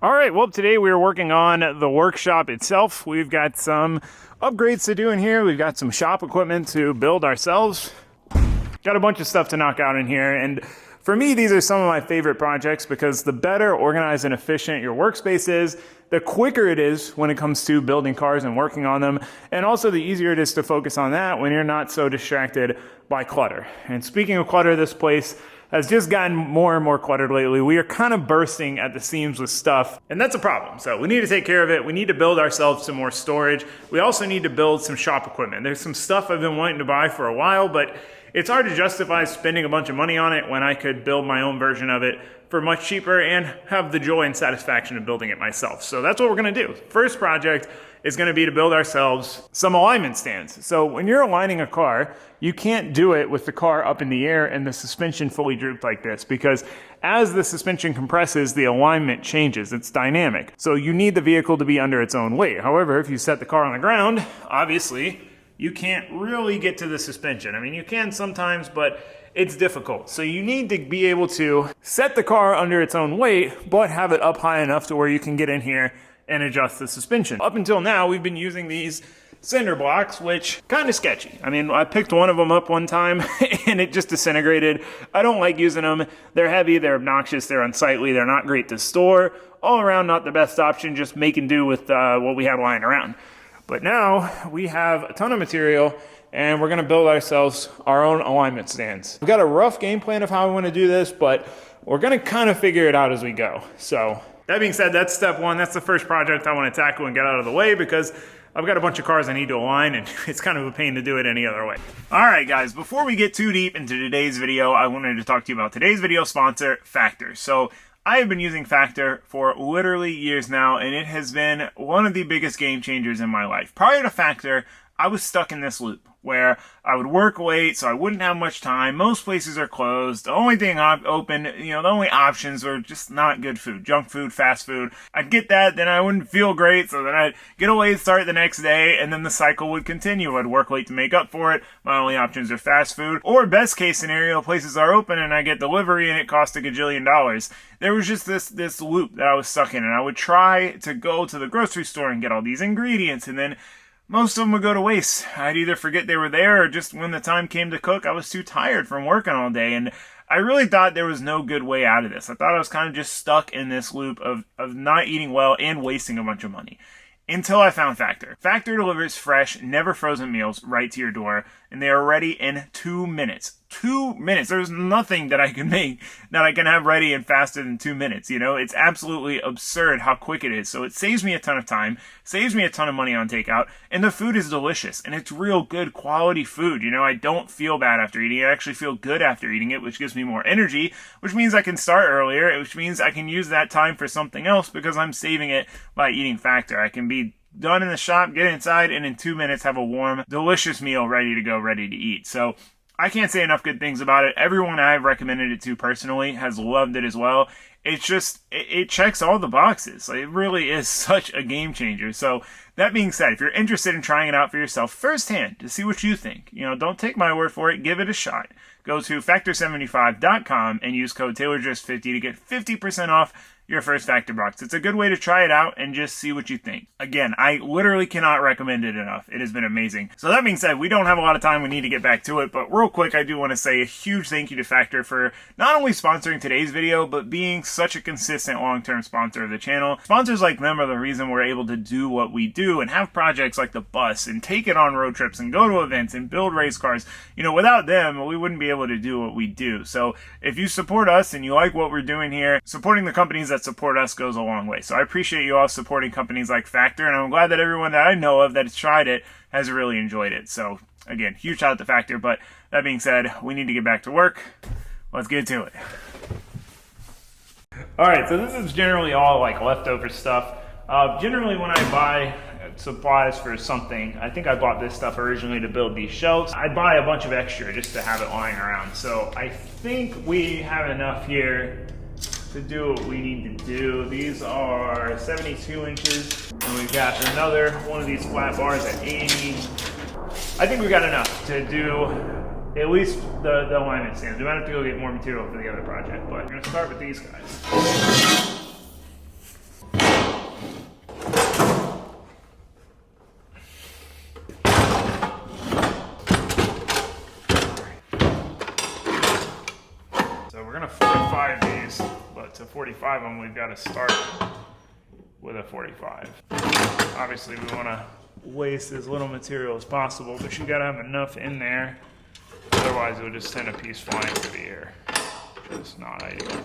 All right, well, today we are working on the workshop itself. We've got some upgrades to do in here. We've got some shop equipment to build ourselves. Got a bunch of stuff to knock out in here. And for me, these are some of my favorite projects because the better organized and efficient your workspace is, the quicker it is when it comes to building cars and working on them. And also the easier it is to focus on that when you're not so distracted by clutter. And speaking of clutter, this place has just gotten more and more cluttered lately. We are kind of bursting at the seams with stuff, and that's a problem. So we need to take care of it. We need to build ourselves some more storage. We also need to build some shop equipment. There's some stuff I've been wanting to buy for a while, but it's hard to justify spending a bunch of money on it when I could build my own version of it for much cheaper and have the joy and satisfaction of building it myself. So that's what we're gonna do. First project is gonna be to build ourselves some alignment stands. So when you're aligning a car, you can't do it with the car up in the air and the suspension fully drooped like this, because as the suspension compresses, the alignment changes. It's dynamic. So you need the vehicle to be under its own weight. However, if you set the car on the ground, obviously, you can't really get to the suspension. I mean, you can sometimes, but it's difficult. So you need to be able to set the car under its own weight, but have it up high enough to where you can get in here and adjust the suspension. Up until now, we've been using these cinder blocks, which kind of sketchy. I mean, I picked one of them up one time and it just disintegrated. I don't like using them. They're heavy, they're obnoxious, they're unsightly, they're not great to store. All around, not the best option, just making do with what we had lying around. But now we have a ton of material and we're gonna build ourselves our own alignment stands. We've got a rough game plan of how we wanna do this, but we're gonna kind of figure it out as we go. So that being said, that's step one. That's the first project I wanna tackle and get out of the way because I've got a bunch of cars I need to align and it's kind of a pain to do it any other way. All right, guys, before we get too deep into today's video, I wanted to talk to you about today's video sponsor, Factor. So I have been using Factor for literally years now, and it has been one of the biggest game changers in my life. Prior to Factor, I was stuck in this loop where I would work late, so I wouldn't have much time. Most places are closed. The only thing open, the only options were just not good food, junk food, fast food. I'd get that, then I wouldn't feel great, so then I'd get a late start the next day, and then the cycle would continue. I'd work late to make up for it. My only options are fast food, or best case scenario, places are open and I get delivery and it costs $1 gajillion. There was just this loop that I was stuck in, and I would try to go to the grocery store and get all these ingredients, and then most of them would go to waste. I'd either forget they were there or just when the time came to cook, I was too tired from working all day. And I really thought there was no good way out of this. I thought I was kind of just stuck in this loop of not eating well and wasting a bunch of money. Until I found Factor. Factor delivers fresh, never frozen meals right to your door, and they are ready in 2 minutes. 2 minutes. There's nothing that I can make that I can have ready and faster than 2 minutes. It's absolutely absurd how quick it is. So it saves me a ton of time, saves me a ton of money on takeout, and the food is delicious, and it's real good quality food. I don't feel bad after eating it. I actually feel good after eating it, which gives me more energy, which means I can start earlier, which means I can use that time for something else because I'm saving it by eating Factor. I can be done in the shop, get inside, and in 2 minutes have a warm, delicious meal ready to go, ready to eat. So I can't say enough good things about it. Everyone I've recommended it to personally has loved it as well. It's just, it checks all the boxes. It really is such a game changer. So that being said, if you're interested in trying it out for yourself firsthand to see what you think, don't take my word for it, give it a shot. Go to factor75.com and use code TaylorJust50 to get 50% off your first Factor box. It's a good way to try it out and just see what you think. Again, I literally cannot recommend it enough. It has been amazing. So that being said, we don't have a lot of time. We need to get back to it. But real quick, I do want to say a huge thank you to Factor for not only sponsoring today's video, but being such a consistent long-term sponsor of the channel. Sponsors like them are the reason we're able to do what we do and have projects like the bus and take it on road trips and go to events and build race cars. Without them, we wouldn't be able to do what we do. So if you support us and you like what we're doing here, supporting the companies that support us goes a long way. So I appreciate you all supporting companies like Factor, and I'm glad that everyone that I know of that has tried it has really enjoyed it. So again, huge shout out to Factor. But that being said, we need to get back to work. Let's get to it. All right, so this is generally all like leftover stuff. Generally when I buy supplies for something, I think I bought this stuff originally to build these shelves. I'd buy a bunch of extra just to have it lying around. So I think we have enough here to do what we need to do. These are 72 inches, and we've got another one of these flat bars at 80. I think we've got enough to do at least the alignment stands. We might have to go get more material for the other project, but we're gonna start with these guys. But to 45 them, we've got to start with a 45. Obviously, we want to waste as little material as possible, but you got to have enough in there. Otherwise, it'll just send a piece flying through the air. It's not ideal.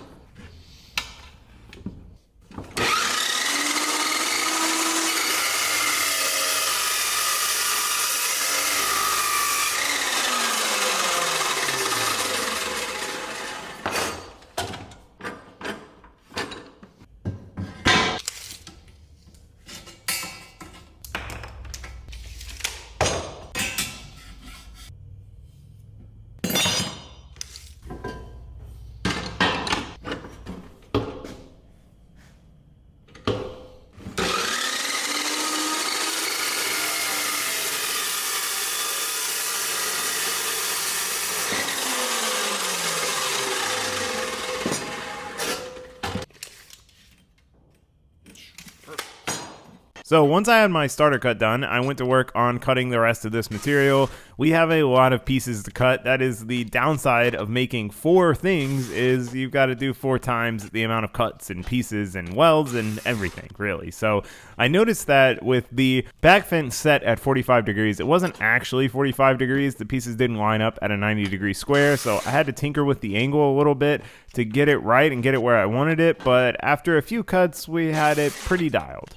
So once I had my starter cut done, I went to work on cutting the rest of this material. We have a lot of pieces to cut. That is the downside of making 4 things, is you've got to do 4 times the amount of cuts and pieces and welds and everything, really. So I noticed that with the back fence set at 45 degrees, it wasn't actually 45 degrees. The pieces didn't line up at a 90-degree square, so I had to tinker with the angle a little bit to get it right and get it where I wanted it. But after a few cuts, we had it pretty dialed.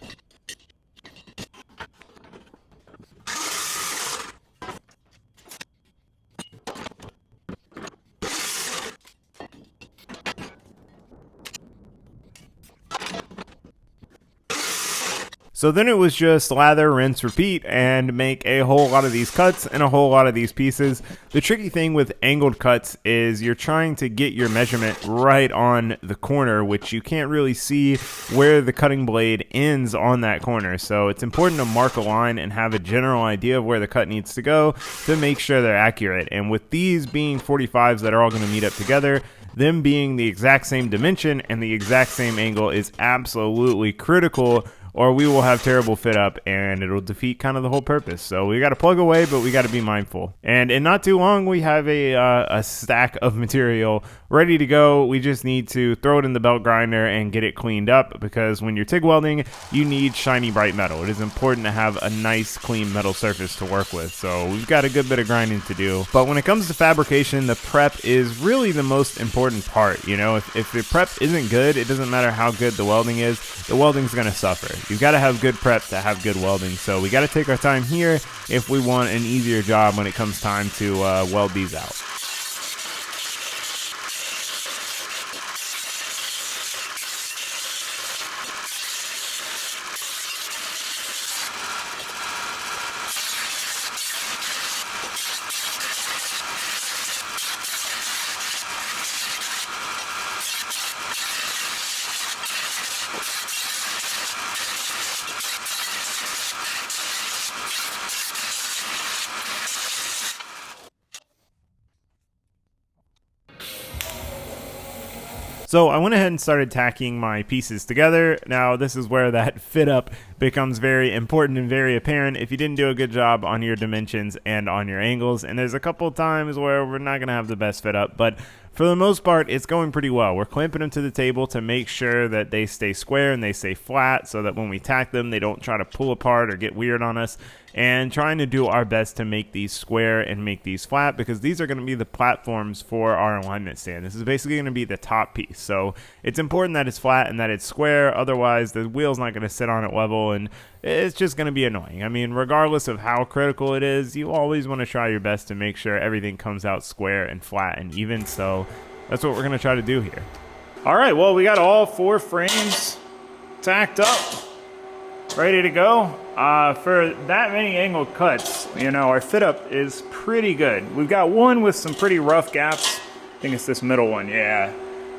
So then it was just lather, rinse, repeat, and make a whole lot of these cuts and a whole lot of these pieces. The tricky thing with angled cuts is you're trying to get your measurement right on the corner, which you can't really see where the cutting blade ends on that corner. So it's important to mark a line and have a general idea of where the cut needs to go to make sure they're accurate. And with these being 45s that are all going to meet up together, them being the exact same dimension and the exact same angle is absolutely critical, or we will have terrible fit up and it'll defeat kind of the whole purpose. So we got to plug away, but we got to be mindful. And in not too long, we have a stack of material ready to go. We just need to throw it in the belt grinder and get it cleaned up, because when you're TIG welding, you need shiny, bright metal. It is important to have a nice, clean metal surface to work with. So we've got a good bit of grinding to do. But when it comes to fabrication, the prep is really the most important part. You know, if the prep isn't good, it doesn't matter how good the welding is, the welding's going to suffer. You've got to have good prep to have good welding. So we got to take our time here if we want an easier job when it comes time to weld these out. So I went ahead and started tacking my pieces together. Now this is where that fit up becomes very important and very apparent if you didn't do a good job on your dimensions and on your angles. And there's a couple of times where we're not going to have the best fit up, but for the most part, it's going pretty well. We're clamping them to the table to make sure that they stay square and they stay flat, so that when we tack them, they don't try to pull apart or get weird on us. And trying to do our best to make these square and make these flat, because these are going to be the platforms for our alignment stand. This is basically going to be the top piece. So it's important that it's flat and that it's square. Otherwise, the wheel's not going to sit on it level, and it's just going to be annoying. I mean, regardless of how critical it is, you always want to try your best to make sure everything comes out square and flat and even. So that's what we're going to try to do here. All right, well, we got all 4 frames tacked up, ready to go. For that many angled cuts, you know, our fit up is pretty good. We've got one with some pretty rough gaps. I think it's this middle one. Yeah,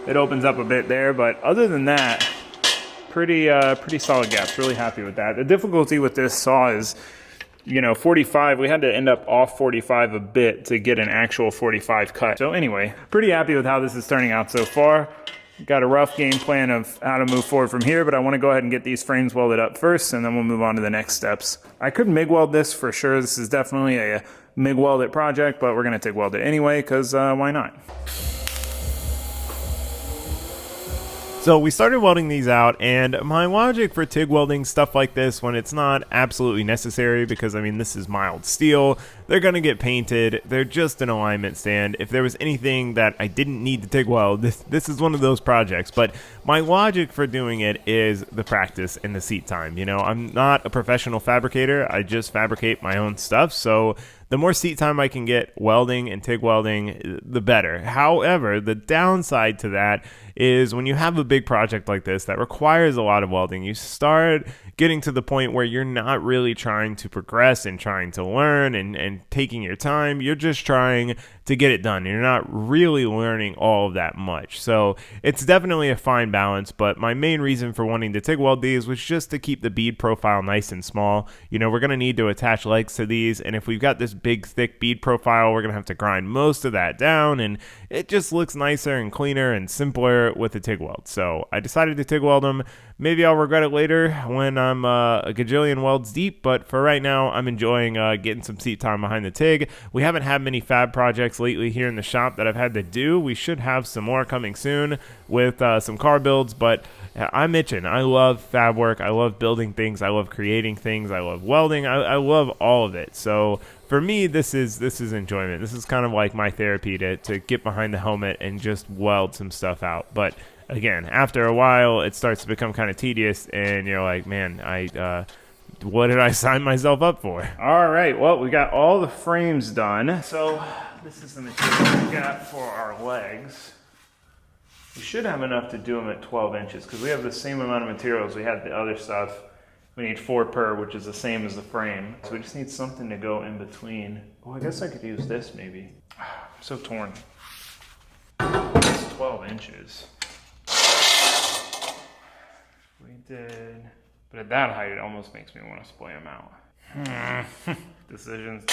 it opens up a bit there, but other than that, pretty solid gaps. Really happy with that. The difficulty with this saw is, you know, 45, we had to end up off 45 a bit to get an actual 45 cut. So anyway, pretty happy with how this is turning out so far. Got a rough game plan of how to move forward from here, but I want to go ahead and get these frames welded up first, and then we'll move on to the next steps. I could MIG weld this for sure. This is definitely a MIG welded project, but we're going to TIG weld it anyway, because why not? So we started welding these out, and my logic for TIG welding stuff like this when it's not absolutely necessary, because I mean this is mild steel, they're going to get painted, they're just an alignment stand. If there was anything that I didn't need to TIG weld, this is one of those projects. But my logic for doing it is the practice and the seat time. You know, I'm not a professional fabricator, I just fabricate my own stuff, so the more seat time I can get welding and TIG welding, the better. However, the downside to that is when you have a big project like this that requires a lot of welding, you start getting to the point where you're not really trying to progress and trying to learn and taking your time. You're just trying to get it done. You're not really learning all of that much. So it's definitely a fine balance, but my main reason for wanting to TIG weld these was just to keep the bead profile nice and small. You know, we're going to need to attach legs to these, and if we've got this big thick bead profile, we're going to have to grind most of that down, and it just looks nicer and cleaner and simpler with a TIG weld. So I decided to TIG weld them. Maybe I'll regret it later when I'm a gajillion welds deep, but for right now, I'm enjoying getting some seat time behind the TIG. We haven't had many fab projects lately here in the shop that I've had to do. We should have some more coming soon with some car builds, but I'm itching. I love fab work. I love building things. I love creating things. I love welding. I love all of it. So for me, this is enjoyment. This is kind of like my therapy to get behind the helmet and just weld some stuff out. But again, after a while, it starts to become kind of tedious, and you're like, man, what did I sign myself up for? All right, well, we got all the frames done. So this is the material we got for our legs. We should have enough to do them at 12 inches because we have the same amount of materials we had the other stuff. We need 4 per, which is the same as the frame. So we just need something to go in between. Oh, I guess I could use this maybe. I'm so torn. It's 12 inches. We did, but at that height, it almost makes me want to splay them out. Decisions.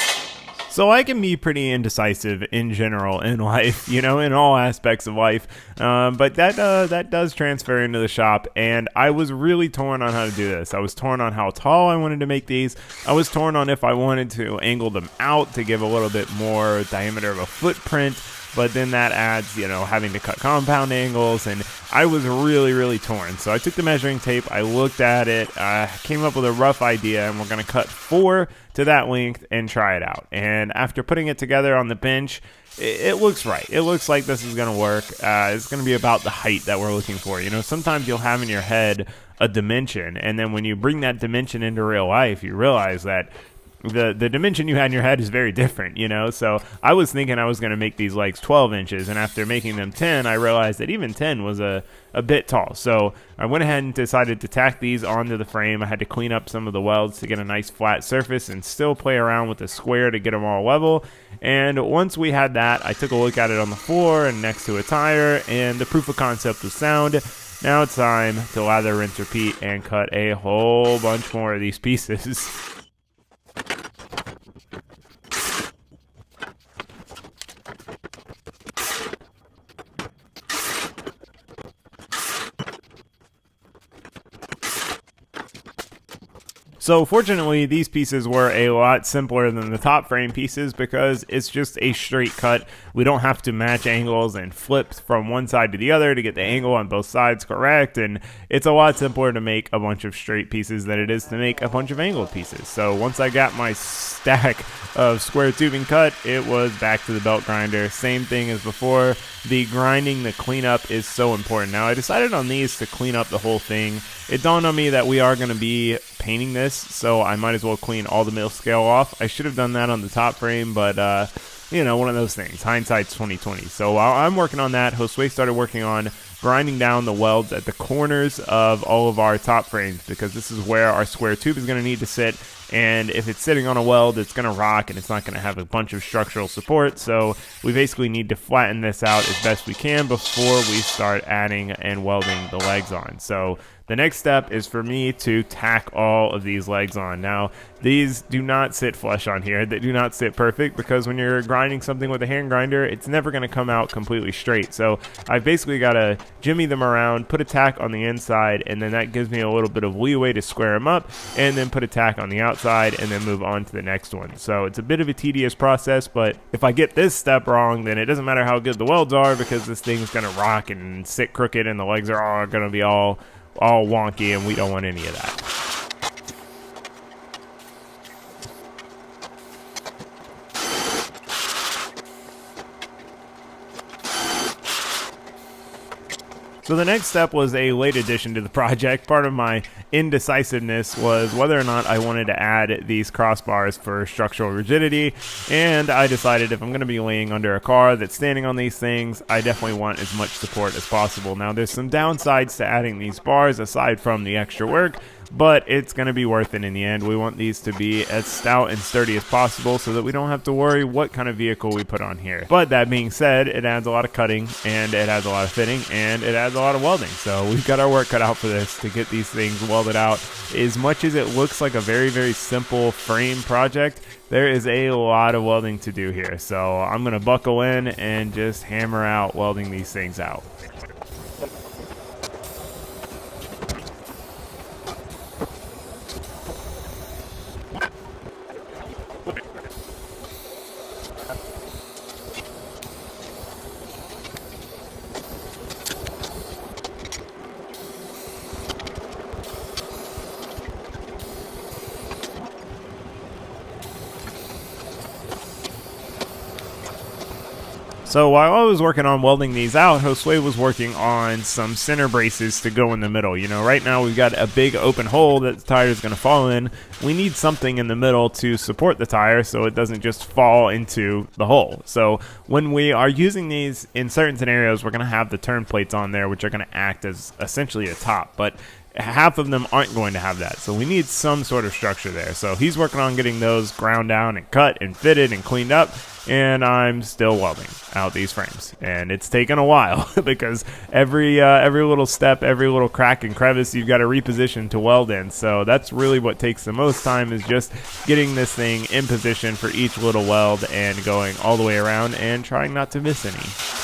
So I can be pretty indecisive in general in life, you know, in all aspects of life. But that does transfer into the shop, and I was really torn on how to do this. I was torn on how tall I wanted to make these. I was torn on if I wanted to angle them out to give a little bit more diameter of a footprint. But then that adds, you know, having to cut compound angles, and I was really, really torn. So I took the measuring tape, I looked at it, came up with a rough idea, and we're going to cut 4 to that length and try it out. And after putting it together on the bench, it looks right. It looks like this is going to work. It's going to be about the height that we're looking for. You know, sometimes you'll have in your head a dimension, and then when you bring that dimension into real life, you realize that the dimension you had in your head is very different, you know. So I was thinking I was going to make these legs 12 inches, and after making them 10, I realized that even 10 was a bit tall. So I went ahead and decided to tack these onto the frame. I had to clean up some of the welds to get a nice flat surface and still play around with the square to get them all level. And once we had that, I took a look at it on the floor and next to a tire, and the proof of concept was sound. Now it's time to lather, rinse, repeat, and cut a whole bunch more of these pieces. So fortunately, these pieces were a lot simpler than the top frame pieces because it's just a straight cut. We don't have to match angles and flip from one side to the other to get the angle on both sides correct, and it's a lot simpler to make a bunch of straight pieces than it is to make a bunch of angled pieces. So once I got my stack of square tubing cut, it was back to the belt grinder. Same thing as before. The grinding, the cleanup is so important. Now I decided on these to clean up the whole thing. It dawned on me that we are going to be painting this, so I might as well clean all the mill scale off. I should have done that on the top frame, but you know, one of those things. Hindsight's 20/20. So while I'm working on that, Josue started working on grinding down the welds at the corners of all of our top frames, because this is where our square tube is going to need to sit. And if it's sitting on a weld, it's going to rock and it's not going to have a bunch of structural support. So we basically need to flatten this out as best we can before we start adding and welding the legs on. So The next step is for me to tack all of these legs on. Now, these do not sit flush on here. They do not sit perfect because when you're grinding something with a hand grinder, it's never going to come out completely straight. So I've basically got to jimmy them around, put a tack on the inside, and then that gives me a little bit of leeway to square them up, and then put a tack on the outside, and then move on to the next one. So it's a bit of a tedious process, but if I get this step wrong, then it doesn't matter how good the welds are because this thing's going to rock and sit crooked, and the legs are all going to be all wonky, and we don't want any of that. So the next step was a late addition to the project. Part of my indecisiveness was whether or not I wanted to add these crossbars for structural rigidity, and I decided if I'm going to be laying under a car that's standing on these things, I definitely want as much support as possible. Now there's some downsides to adding these bars aside from the extra work, but it's going to be worth it in the end. We want these to be as stout and sturdy as possible so that we don't have to worry what kind of vehicle we put on here. But that being said, it adds a lot of cutting, and it adds a lot of fitting, and it adds a lot of welding. So we've got our work cut out for this to get these things welded out. As much as it looks like a very, very simple frame project, there is a lot of welding to do here. So I'm going to buckle in and just hammer out welding these things out. So while I was working on welding these out, Josue was working on some center braces to go in the middle. You know, right now we've got a big open hole that the tire is going to fall in. We need something in the middle to support the tire so it doesn't just fall into the hole. So when we are using these in certain scenarios, we're going to have the turn plates on there, which are going to act as essentially a top. But half of them aren't going to have that, so we need some sort of structure there. So he's working on getting those ground down and cut and fitted and cleaned up, and I'm still welding out these frames, and it's taken a while because every little step, every little crack and crevice you've got to reposition to weld in. So that's really what takes the most time, is just getting this thing in position for each little weld and going all the way around and trying not to miss any.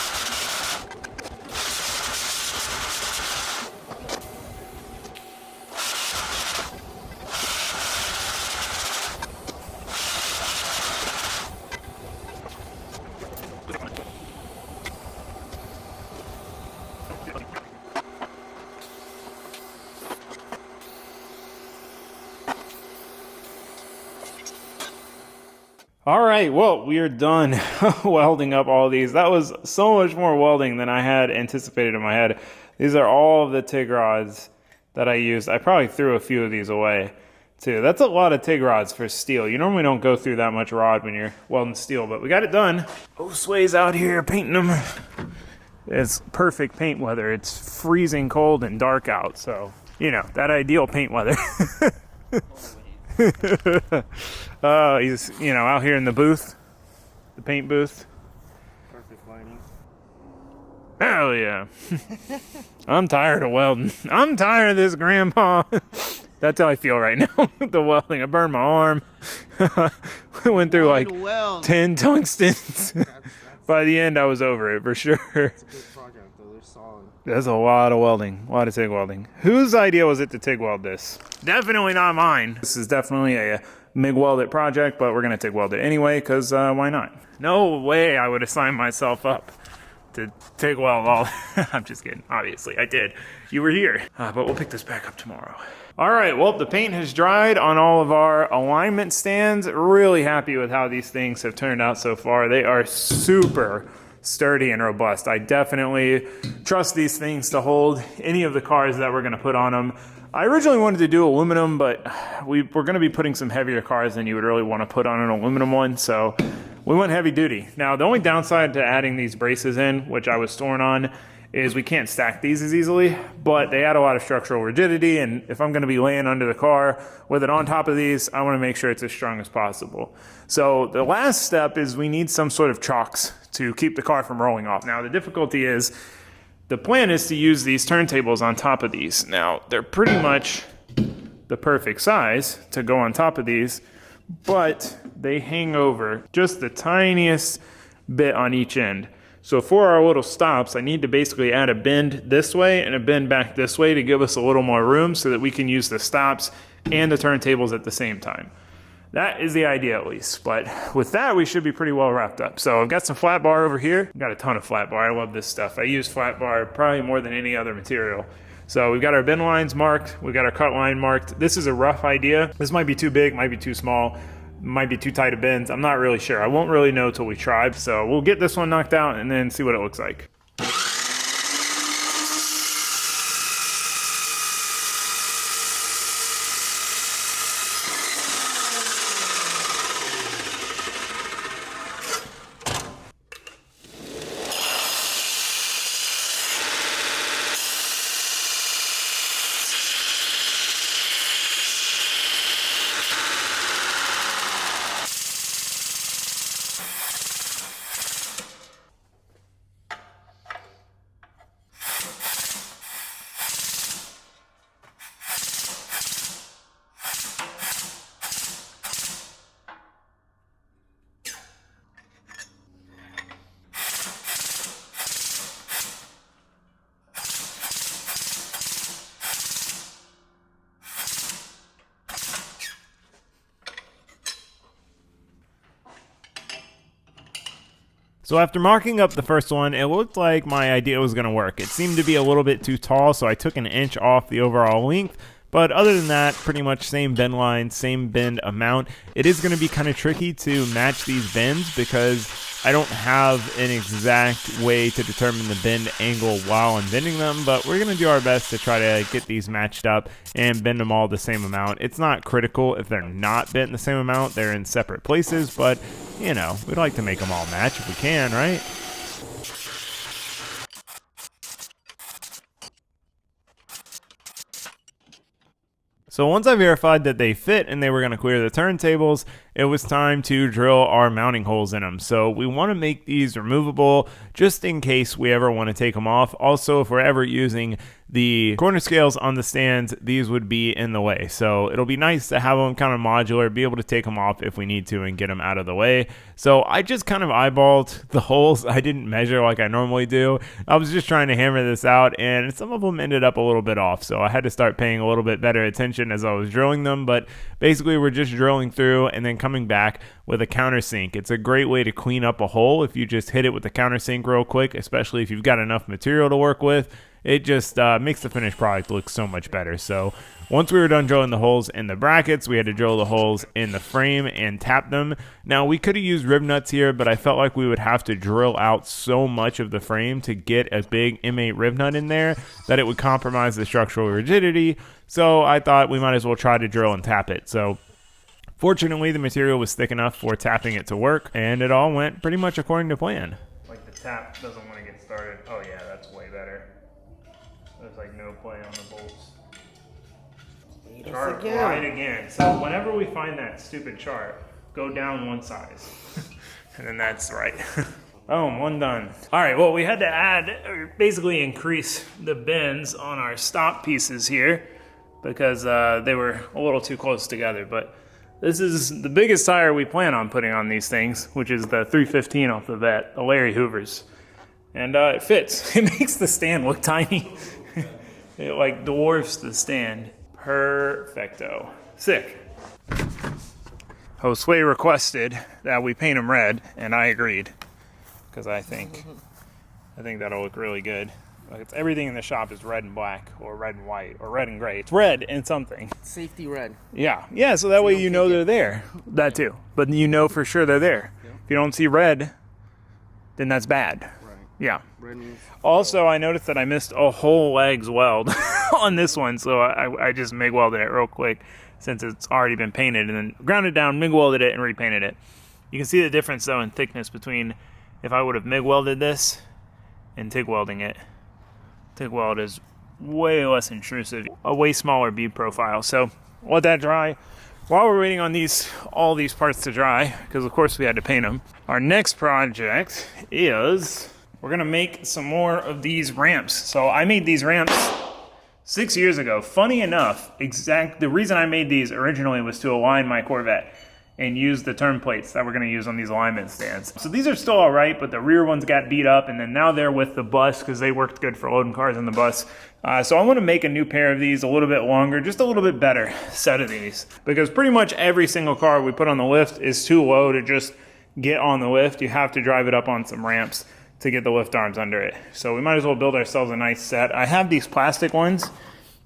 All right, well, we are done welding up all these. That was so much more welding than I had anticipated in my head. These are all of the TIG rods that I used. I probably threw a few of these away, too. That's a lot of TIG rods for steel. You normally don't go through that much rod when you're welding steel, but we got it done. Josue's out here painting them. It's perfect paint weather. It's freezing cold and dark out, so, you know, that ideal paint weather. He's, you know, out here in the booth, the paint booth. Perfect lighting. Hell yeah. I'm tired of welding. I'm tired of this, Grandpa. That's how I feel right now with the welding. I burned my arm. I went through like 10 tungstens. By the end, I was over it for sure. It's a good project, though. They're solid. That's a lot of welding. A lot of TIG welding. Whose idea was it to TIG weld this? Definitely not mine. This is definitely a MIG welded project, but we're going to TIG weld it anyway, because why not? No way I would have signed myself up to TIG weld all. I'm just kidding. Obviously, I did. You were here. But we'll pick this back up tomorrow. All right, well, the paint has dried on all of our alignment stands. Really happy with how these things have turned out so far. They are super sturdy and robust. I definitely trust these things to hold any of the cars that we're going to put on them. I originally wanted to do aluminum, but we're going to be putting some heavier cars than you would really want to put on an aluminum one, so we went heavy duty. Now, the only downside to adding these braces in, which I was storing on, is we can't stack these as easily, but they add a lot of structural rigidity, and if I'm going to be laying under the car with it on top of these, I want to make sure it's as strong as possible. So the last step is we need some sort of chocks to keep the car from rolling off. Now, the difficulty is The plan is to use these turntables on top of these. Now, they're pretty much the perfect size to go on top of these, but they hang over just the tiniest bit on each end. So for our little stops, I need to basically add a bend this way and a bend back this way to give us a little more room so that we can use the stops and the turntables at the same time. That is the idea at least, but with that we should be pretty well wrapped up. So I've got some flat bar over here. I've got a ton of flat bar. I love this stuff. I use flat bar probably more than any other material. So we've got our bend lines marked. We've got our cut line marked. This is a rough idea. This might be too big, might be too small, might be too tight of bends. I'm not really sure. I won't really know till we try. So we'll get this one knocked out and then see what it looks like. So after marking up the first one, it looked like my idea was going to work. It seemed to be a little bit too tall, so I took an inch off the overall length. But other than that, pretty much same bend line, same bend amount. It is going to be kind of tricky to match these bends because I don't have an exact way to determine the bend angle while I'm bending them, but we're going to do our best to try to get these matched up and bend them all the same amount. It's not critical if they're not bent the same amount. They're in separate places, but, you know, we'd like to make them all match if we can, right? So once I verified that they fit and they were going to clear the turntables, it was time to drill our mounting holes in them. So we want to make these removable just in case we ever want to take them off. Also, if we're ever using the corner scales on the stands, these would be in the way. So it'll be nice to have them kind of modular, be able to take them off if we need to and get them out of the way. So I just kind of eyeballed the holes. I didn't measure like I normally do. I was just trying to hammer this out, and some of them ended up a little bit off. So I had to start paying a little bit better attention as I was drilling them. But basically, we're just drilling through and then coming back with a countersink. It's a great way to clean up a hole if you just hit it with the countersink real quick, especially if you've got enough material to work with. It just makes the finished product look so much better. So once we were done drilling the holes in the brackets, we had to drill the holes in the frame and tap them. Now, we could have used rib nuts here, but I felt like we would have to drill out so much of the frame to get a big M8 rib nut in there that it would compromise the structural rigidity. So I thought we might as well try to drill and tap it. So fortunately, the material was thick enough for tapping it to work, and it all went pretty much according to plan. Like the tap doesn't want to get started. Oh yeah, that's way better. There's like no play on the bolts. Chart right again. So whenever we find that stupid chart, go down one size. And then that's right. Boom, one done. All right, well, we had to add, or basically increase the bends on our stop pieces here because they were a little too close together. But this is the biggest tire we plan on putting on these things, which is the 315 off the vet, the Larry Hoovers. And it fits. It makes the stand look tiny. It like dwarfs the stand. Perfecto. Sick. Josue requested that we paint them red, and I agreed. Because I think that'll look really good. Like it's, everything in the shop is red and black, or red and white, or red and gray. It's red and something. Safety red. Yeah, so that way you know they're there. That too. But you know for sure they're there. Yeah. If you don't see red, then that's bad. Right. Yeah. Red means Also, I noticed that I missed a whole legs weld on this one, so I just MIG welded it real quick since it's already been painted, and then ground it down, MIG welded it, and repainted it. You can see the difference, though, in thickness between if I would have MIG welded this and TIG welding it. TIG weld is way less intrusive, a way smaller bead profile. So let that dry. While we're waiting on all these parts to dry, because of course we had to paint them, our next project is we're gonna make some more of these ramps. So I made these ramps 6 years ago. Funny enough, the reason I made these originally was to align my Corvette and use the turn plates that we're gonna use on these alignment stands. So these are still all right, but the rear ones got beat up, and then now they're with the bus because they worked good for loading cars in the bus. So I wanna make a new pair of these, a little bit longer, just a little bit better set of these. Because pretty much every single car we put on the lift is too low to just get on the lift. You have to drive it up on some ramps to get the lift arms under it. So we might as well build ourselves a nice set. I have these plastic ones,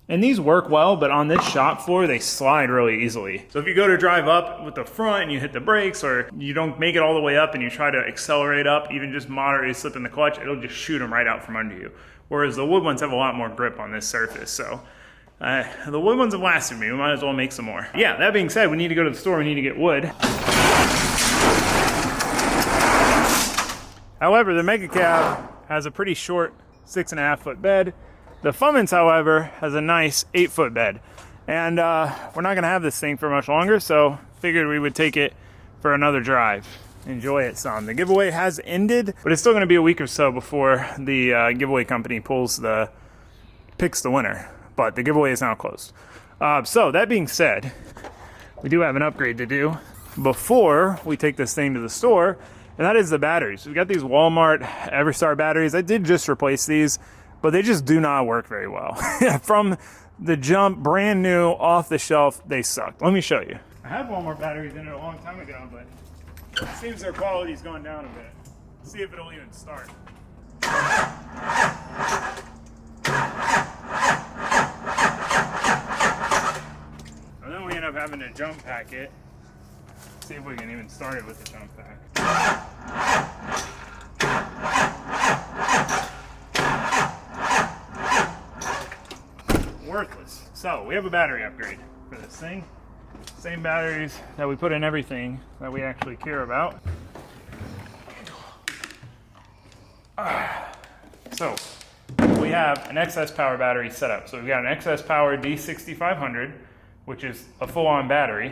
and these work well, but on this shop floor, they slide really easily. So if you go to drive up with the front and you hit the brakes, or you don't make it all the way up and you try to accelerate up, even just moderately slipping the clutch, it'll just shoot them right out from under you. Whereas the wood ones have a lot more grip on this surface. So the wood ones have lasted me. We might as well make some more. Yeah, that being said, we need to go to the store. We need to get wood. However, the Mega Cab has a pretty short 6.5 foot bed. The Fummins, however, has a nice 8 foot bed. And we're not gonna have this thing for much longer, so figured we would take it for another drive. Enjoy it some. The giveaway has ended, but it's still gonna be a week or so before the giveaway company picks the winner. But the giveaway is now closed. So that being said, we do have an upgrade to do before we take this thing to the store, and that is the batteries. We've got these Walmart Everstar batteries. I did just replace these, but they just do not work very well. From the jump, brand new, off the shelf, they suck. Let me show you. I had Walmart batteries in it a long time ago, but it seems their quality's gone down a bit. Let's see if it'll even start. And then we end up having to jump pack it. See if we can even start it with the jump pack. Worthless. So we have a battery upgrade for this thing. Same batteries that we put in everything that we actually care about. So we have an XS Power battery set up. So we've got an XS Power D6500, which is a full-on battery.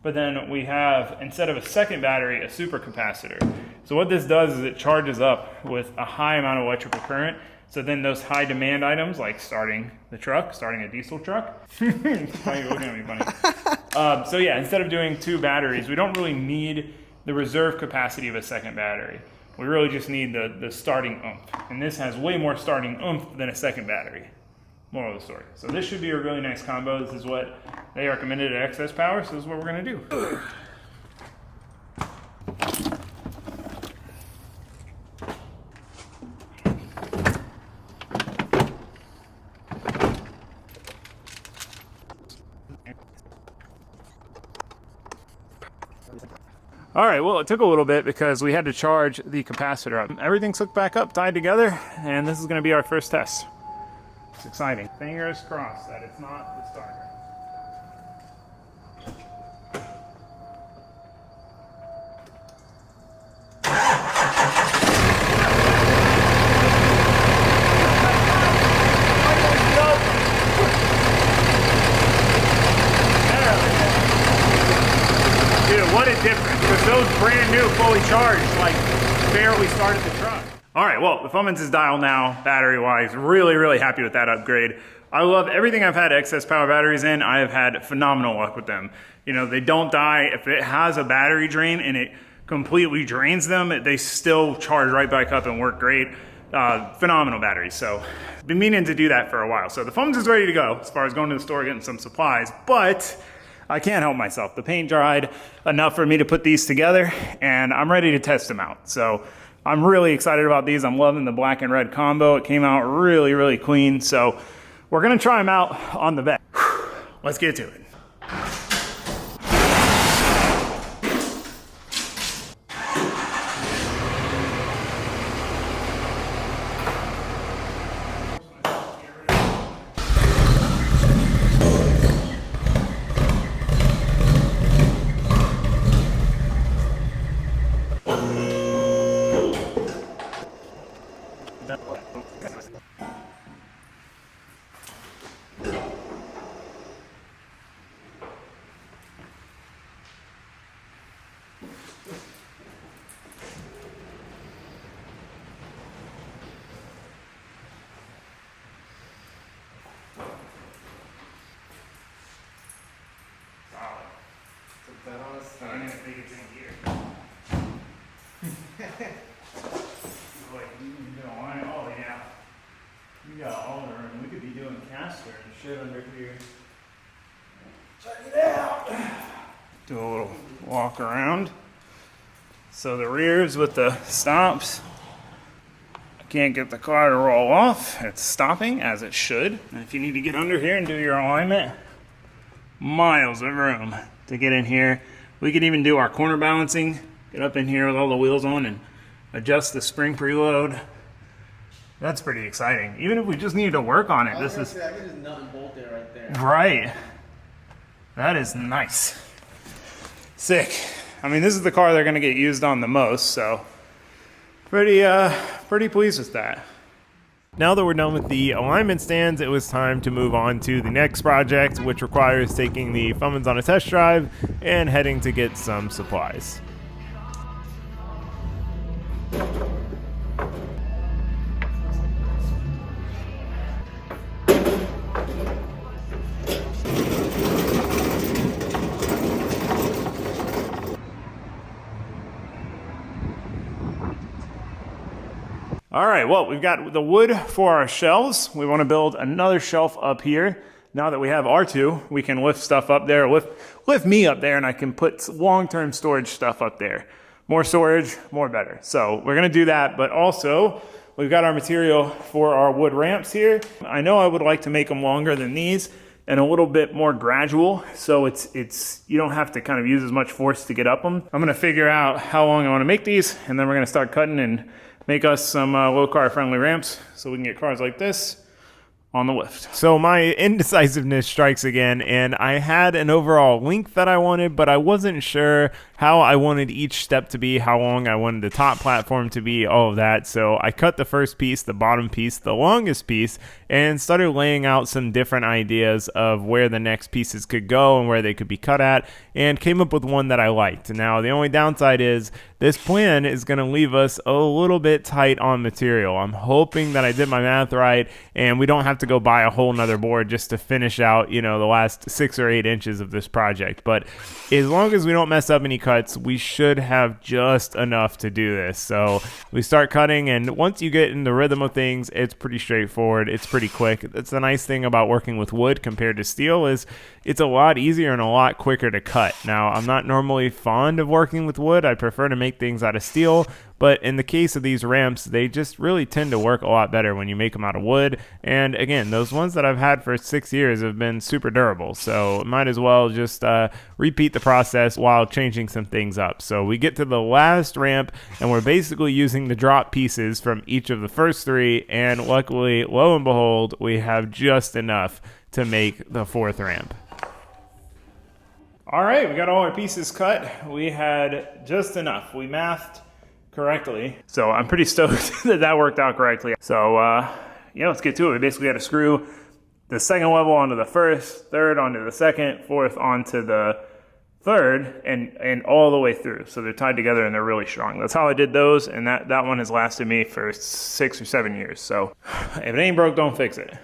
But then we have, instead of a second battery, a supercapacitor. So what this does is it charges up with a high amount of electrical current. So then those high demand items, like starting the truck, starting a diesel truck. Why are you looking at me funny? So yeah, instead of doing two batteries, we don't really need the reserve capacity of a second battery. We really just need the starting oomph. And this has way more starting oomph than a second battery. Moral of the story. So this should be a really nice combo. This is what they recommended at XS Power, so this is what we're gonna do. All right, well, it took a little bit because we had to charge the capacitor up. Everything's hooked back up, tied together, and this is gonna be our first test. It's exciting. Fingers crossed that it's not the starter. Dude, what a difference, because those brand new, fully charged, like, barely started the truck. All right, well, the Fummins is dialed now, battery-wise. Really, really happy with that upgrade. I love everything I've had XS Power batteries in. I have had phenomenal luck with them. You know, they don't die. If it has a battery drain and it completely drains them, they still charge right back up and work great. Phenomenal batteries. So, been meaning to do that for a while. So the Fummins is ready to go as far as going to the store, getting some supplies, but I can't help myself. The paint dried enough for me to put these together, and I'm ready to test them out. So I'm really excited about these. I'm loving the black and red combo. It came out really, really clean. So we're gonna try them out on the vet. Let's get to it. that honestly. I'm gonna think it's in here. Like, you can do a line. Oh, yeah. You got all the room. We could be doing caster and shit under here. Check it out. Do a little walk around. So the rears with the stops. I can't get the car to roll off. It's stopping as it should. And if you need to get under here and do your alignment, miles of room to get in here. We could even do our corner balancing. Get up in here with all the wheels on and adjust the spring preload. That's pretty exciting. Even if we just needed to work on it, I this is can just nut and bolt it right there. right. That is nice. Sick. I mean, this is the car they're gonna get used on the most, so pretty pleased with that. Now that we're done with the alignment stands, it was time to move on to the next project, which requires taking the Fummins on a test drive and heading to get some supplies. All right, well, we've got the wood for our shelves. We want to build another shelf up here. Now that we have R2, we can lift stuff up there, lift me up there, and I can put long-term storage stuff up there. More storage, more better. So we're gonna do that, but also we've got our material for our wood ramps here. I know I would like to make them longer than these and a little bit more gradual, so it's you don't have to kind of use as much force to get up them. I'm gonna figure out how long I wanna make these, and then we're gonna start cutting and make us some low-car friendly ramps so we can get cars like this on the lift. So my indecisiveness strikes again, and I had an overall length that I wanted, but I wasn't sure how I wanted each step to be, how long I wanted the top platform to be, all of that. So I cut the first piece, the bottom piece, the longest piece, and started laying out some different ideas of where the next pieces could go and where they could be cut at, and came up with one that I liked. Now, the only downside is this plan is going to leave us a little bit tight on material. I'm hoping that I did my math right, and we don't have to go buy a whole nother board just to finish out, the last 6 or 8 inches of this project. But as long as we don't mess up any cuts, we should have just enough to do this. So we start cutting, and once you get in the rhythm of things, it's pretty straightforward. It's pretty quick. That's the nice thing about working with wood compared to steel, is it's a lot easier and a lot quicker to cut. Now, I'm not normally fond of working with wood. I prefer to make things out of steel, but in the case of these ramps, they just really tend to work a lot better when you make them out of wood. And again, those ones that I've had for 6 years have been super durable, so might as well just repeat the process while changing some things up. So we get to the last ramp, and we're basically using the drop pieces from each of the first 3, and luckily, lo and behold, we have just enough to make the 4th ramp. All right, we got all our pieces cut. We had just enough. We mathed correctly. So I'm pretty stoked that that worked out correctly. So, let's get to it. We basically had to screw the second level onto the first, third onto the second, fourth onto the third, and all the way through. So they're tied together and they're really strong. That's how I did those, and that one has lasted me for 6 or 7 years. So if it ain't broke, don't fix it.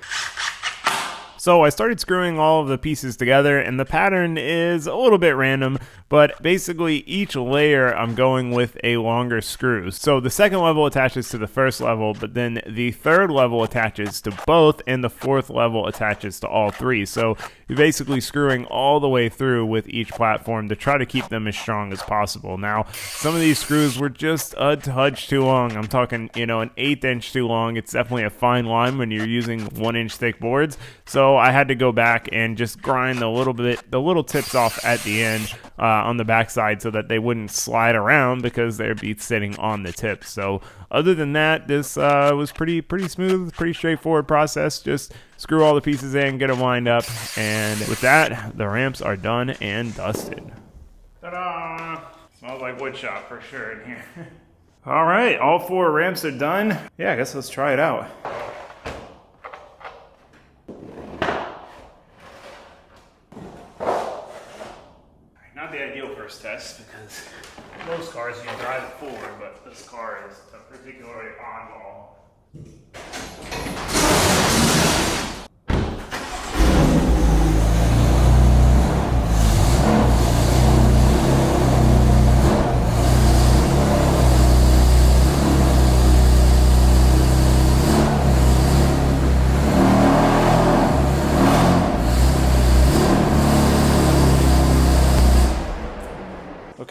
So I started screwing all of the pieces together, and the pattern is a little bit random, but basically each layer I'm going with a longer screw. So the second level attaches to the first level, but then the third level attaches to both, and the fourth level attaches to all 3. So you're basically screwing all the way through with each platform to try to keep them as strong as possible. Now, some of these screws were just a touch too long. I'm talking, an 1/8 inch too long. It's definitely a fine line when you're using 1-inch thick boards. So I had to go back and just grind the little tips off at the end on the backside so that they wouldn't slide around because they'd be sitting on the tips. So other than that, this was pretty smooth, pretty straightforward process. Just screw all the pieces in, get them lined up, and with that, the ramps are done and dusted. Ta-da! Smells like wood shop for sure in here. All right, all 4 ramps are done. Yeah, I guess let's try it out. Not the ideal first test because most cars you drive it forward, but this car is a particularly oddball.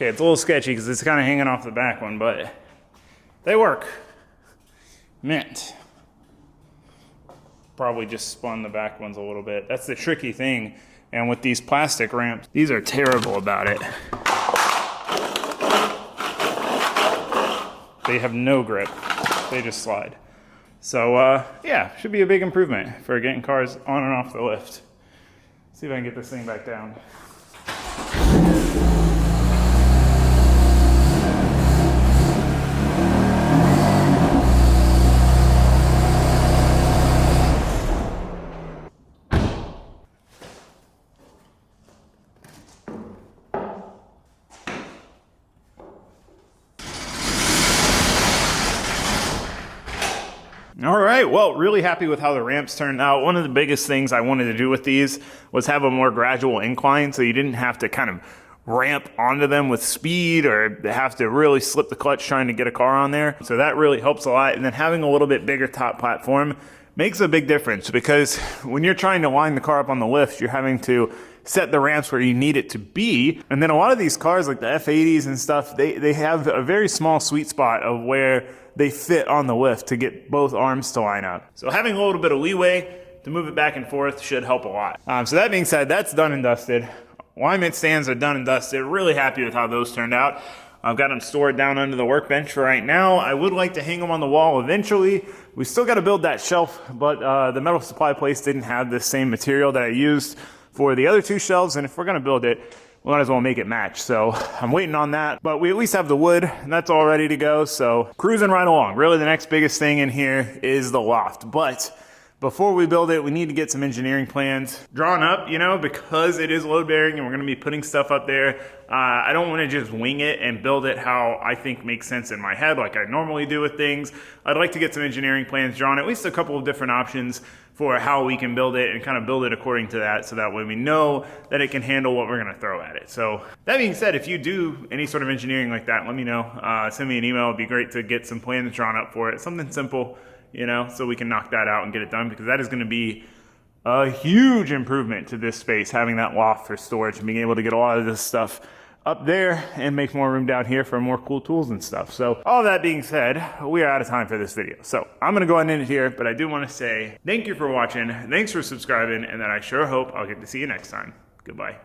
Okay, it's a little sketchy because it's kind of hanging off the back one, but they work. Mint. Probably just spun the back ones a little bit. That's the tricky thing. And with these plastic ramps, these are terrible about it. They have no grip. They just slide. So yeah, should be a big improvement for getting cars on and off the lift. See if I can get this thing back down. All right, well, really happy with how the ramps turned out. One of the biggest things I wanted to do with these was have a more gradual incline so you didn't have to kind of ramp onto them with speed or have to really slip the clutch trying to get a car on there. So that really helps a lot. And then having a little bit bigger top platform makes a big difference because when you're trying to line the car up on the lift, you're having to set the ramps where you need it to be. And then a lot of these cars like the F80s and stuff, they have a very small sweet spot of where they fit on the lift to get both arms to line up. So having a little bit of leeway to move it back and forth should help a lot. So that being said, that's done and dusted. Alignment stands are done and dusted. Really happy with how those turned out. I've got them stored down under the workbench for right now. I would like to hang them on the wall eventually. We still got to build that shelf, but the metal supply place didn't have the same material that I used for the other two shelves, and if we're going to build it, we might as well make it match. So I'm waiting on that, but we at least have the wood and that's all ready to go. So cruising right along. Really the next biggest thing in here is the loft, but before we build it, we need to get some engineering plans drawn up, you know, because it is load bearing and we're gonna be putting stuff up there. I don't wanna just wing it and build it how I think makes sense in my head like I normally do with things. I'd like to get some engineering plans drawn, at least a couple of different options for how we can build it and kind of build it according to that so that way we know that it can handle what we're gonna throw at it. So that being said, if you do any sort of engineering like that, let me know. Send me an email, it'd be great to get some plans drawn up for it. Something simple, you know, so we can knock that out and get it done because that is gonna be a huge improvement to this space, having that loft for storage and being able to get a lot of this stuff up there and make more room down here for more cool tools and stuff. So all that being said, we are out of time for this video. So I'm gonna go ahead and end it here, but I do wanna say thank you for watching, thanks for subscribing, and then I sure hope I'll get to see you next time. Goodbye.